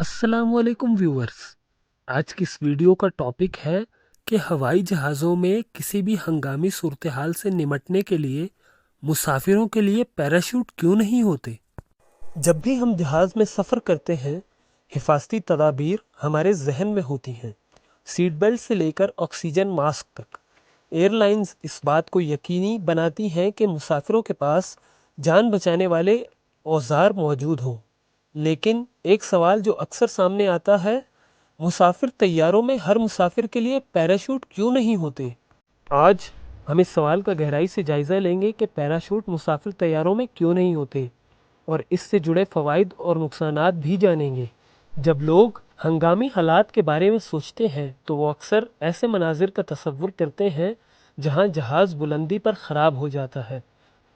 السلام علیکم ویورز، آج کی اس ویڈیو کا ٹاپک ہے کہ ہوائی جہازوں میں کسی بھی ہنگامی صورتحال سے نمٹنے کے لیے مسافروں کے لیے پیراشوٹ کیوں نہیں ہوتے۔ جب بھی ہم جہاز میں سفر کرتے ہیں، حفاظتی تدابیر ہمارے ذہن میں ہوتی ہیں، سیٹ بیلٹ سے لے کر آکسیجن ماسک تک۔ ایئر لائنز اس بات کو یقینی بناتی ہیں کہ مسافروں کے پاس جان بچانے والے اوزار موجود ہوں۔ لیکن ایک سوال جو اکثر سامنے آتا ہے، مسافر طیاروں میں ہر مسافر کے لیے پیراشوٹ کیوں نہیں ہوتے؟ آج ہم اس سوال کا گہرائی سے جائزہ لیں گے کہ پیراشوٹ مسافر طیاروں میں کیوں نہیں ہوتے، اور اس سے جڑے فوائد اور نقصانات بھی جانیں گے۔ جب لوگ ہنگامی حالات کے بارے میں سوچتے ہیں تو وہ اکثر ایسے مناظر کا تصور کرتے ہیں جہاں جہاز بلندی پر خراب ہو جاتا ہے۔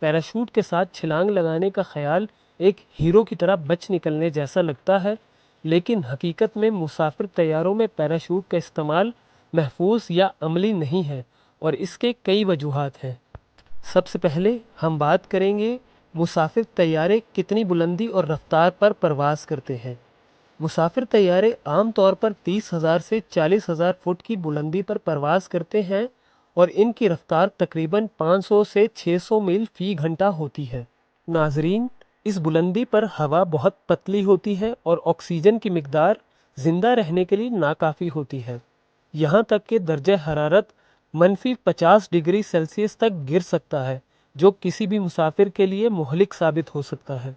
پیراشوٹ کے ساتھ چھلانگ لگانے کا خیال ایک ہیرو کی طرح بچ نکلنے جیسا لگتا ہے، لیکن حقیقت میں مسافر طیاروں میں پیراشوٹ کا استعمال محفوظ یا عملی نہیں ہے، اور اس کے کئی وجوہات ہیں۔ سب سے پہلے ہم بات کریں گے مسافر طیارے کتنی بلندی اور رفتار پر پرواز کرتے ہیں۔ مسافر طیارے عام طور پر 30,000 سے 40,000 فٹ کی بلندی پر پرواز کرتے ہیں، اور ان کی رفتار تقریباً 500 سے 600 میل فی گھنٹہ ہوتی ہے۔ ناظرین، اس بلندی پر ہوا بہت پتلی ہوتی ہے اور آکسیجن کی مقدار زندہ رہنے کے لیے ناکافی ہوتی ہے۔ یہاں تک کہ درجہ حرارت -50 ڈگری سیلسیس تک گر سکتا ہے، جو کسی بھی مسافر کے لیے مہلک ثابت ہو سکتا ہے۔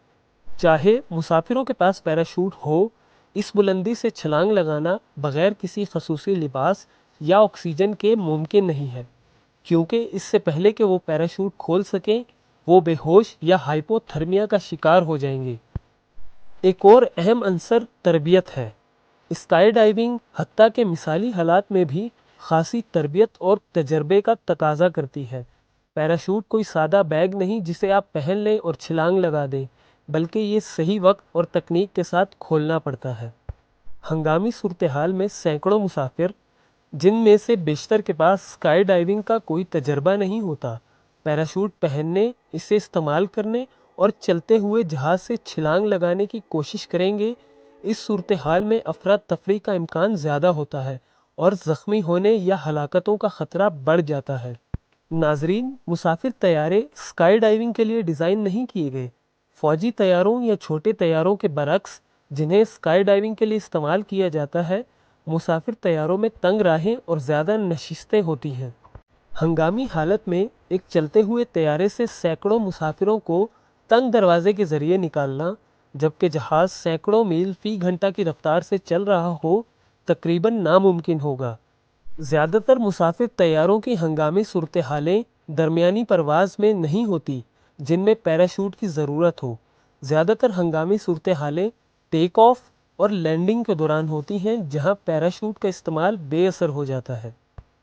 چاہے مسافروں کے پاس پیراشوٹ ہو، اس بلندی سے چھلانگ لگانا بغیر کسی خصوصی لباس یا آکسیجن کے ممکن نہیں ہے، کیونکہ اس سے پہلے کہ وہ پیراشوٹ کھول سکیں، وہ بے ہوش یا ہائپو تھرمیا کا شکار ہو جائیں گے۔ ایک اور اہم عنصر تربیت ہے۔ اسکائی ڈائیونگ حتیٰ کہ مثالی حالات میں بھی خاصی تربیت اور تجربے کا تقاضا کرتی ہے۔ پیراشوٹ کوئی سادہ بیگ نہیں جسے آپ پہن لیں اور چھلانگ لگا دیں، بلکہ یہ صحیح وقت اور تکنیک کے ساتھ کھولنا پڑتا ہے۔ ہنگامی صورتحال میں سینکڑوں مسافر، جن میں سے بیشتر کے پاس اسکائی ڈائیونگ کا کوئی تجربہ نہیں ہوتا، پیراشوٹ پہننے، اسے استعمال کرنے اور چلتے ہوئے جہاز سے چھلانگ لگانے کی کوشش کریں گے۔ اس صورتحال میں افراتفری کا امکان زیادہ ہوتا ہے اور زخمی ہونے یا ہلاکتوں کا خطرہ بڑھ جاتا ہے۔ ناظرین، مسافر طیارے اسکائی ڈائیونگ کے لیے ڈیزائن نہیں کیے گئے۔ فوجی طیاروں یا چھوٹے طیاروں کے برعکس، جنہیں اسکائی ڈائیونگ کے لیے استعمال کیا جاتا ہے، مسافر طیاروں میں تنگ راہیں اور زیادہ نشستیں ہوتی ہیں۔ ہنگامی حالت میں ایک چلتے ہوئے طیارے سے سینکڑوں مسافروں کو تنگ دروازے کے ذریعے نکالنا، جبکہ جہاز سینکڑوں میل فی گھنٹہ کی رفتار سے چل رہا ہو، تقریباً ناممکن ہوگا۔ زیادہ تر مسافر طیاروں کی ہنگامی صورتحالیں درمیانی پرواز میں نہیں ہوتی، جن میں پیراشوٹ کی ضرورت ہو۔ زیادہ تر ہنگامی صورتحالیں ٹیک آف اور لینڈنگ کے دوران ہوتی ہیں، جہاں پیراشوٹ کا استعمال بے اثر ہو جاتا ہے۔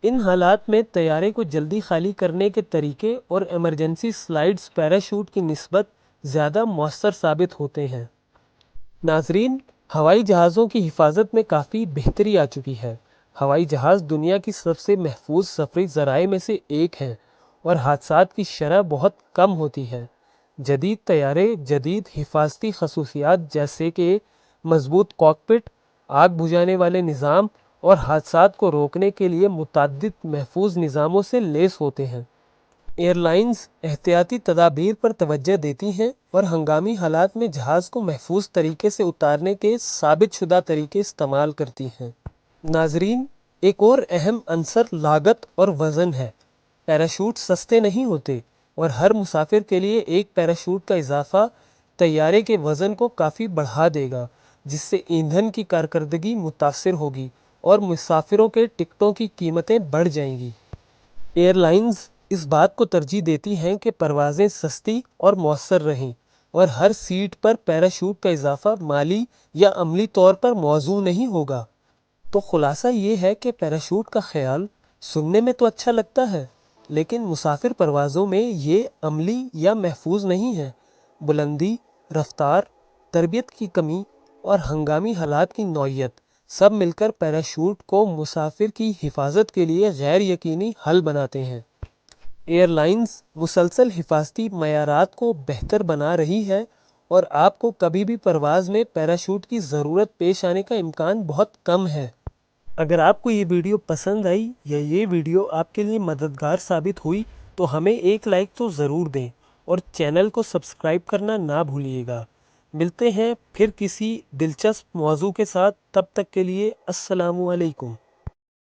ان حالات میں طیارے کو جلدی خالی کرنے کے طریقے اور ایمرجنسی سلائڈز پیراشوٹ کی نسبت زیادہ مؤثر ثابت ہوتے ہیں۔ ناظرین، ہوائی جہازوں کی حفاظت میں کافی بہتری آ چکی ہے۔ ہوائی جہاز دنیا کی سب سے محفوظ سفری ذرائع میں سے ایک ہیں، اور حادثات کی شرح بہت کم ہوتی ہے۔ جدید طیارے جدید حفاظتی خصوصیات جیسے کہ مضبوط کاکپٹ، آگ بجھانے والے نظام اور حادثات کو روکنے کے لیے متعدد محفوظ نظاموں سے لیس ہوتے ہیں۔ ایئر لائنز احتیاطی تدابیر پر توجہ دیتی ہیں اور ہنگامی حالات میں جہاز کو محفوظ طریقے سے اتارنے کے ثابت شدہ طریقے استعمال کرتی ہیں۔ ناظرین، ایک اور اہم عنصر لاگت اور وزن ہے۔ پیراشوٹ سستے نہیں ہوتے، اور ہر مسافر کے لیے ایک پیراشوٹ کا اضافہ طیارے کے وزن کو کافی بڑھا دے گا، جس سے ایندھن کی کارکردگی متاثر ہوگی اور مسافروں کے ٹکٹوں کی قیمتیں بڑھ جائیں گی۔ ایئر لائنز اس بات کو ترجیح دیتی ہیں کہ پروازیں سستی اور مؤثر رہیں، اور ہر سیٹ پر پیراشوٹ کا اضافہ مالی یا عملی طور پر موزوں نہیں ہوگا۔ تو خلاصہ یہ ہے کہ پیراشوٹ کا خیال سننے میں تو اچھا لگتا ہے، لیکن مسافر پروازوں میں یہ عملی یا محفوظ نہیں ہے۔ بلندی، رفتار، تربیت کی کمی اور ہنگامی حالات کی نوعیت سب مل کر پیراشوٹ کو مسافر کی حفاظت کے لیے غیر یقینی حل بناتے ہیں۔ ایئر لائنز مسلسل حفاظتی معیارات کو بہتر بنا رہی ہے اور آپ کو کبھی بھی پرواز میں پیراشوٹ کی ضرورت پیش آنے کا امکان بہت کم ہے۔ اگر آپ کو یہ ویڈیو پسند آئی یا یہ ویڈیو آپ کے لیے مددگار ثابت ہوئی تو ہمیں ایک لائک تو ضرور دیں اور چینل کو سبسکرائب کرنا نہ بھولیے گا۔ ملتے ہیں پھر کسی دلچسپ موضوع کے ساتھ، تب تک کے لیے السلام علیکم۔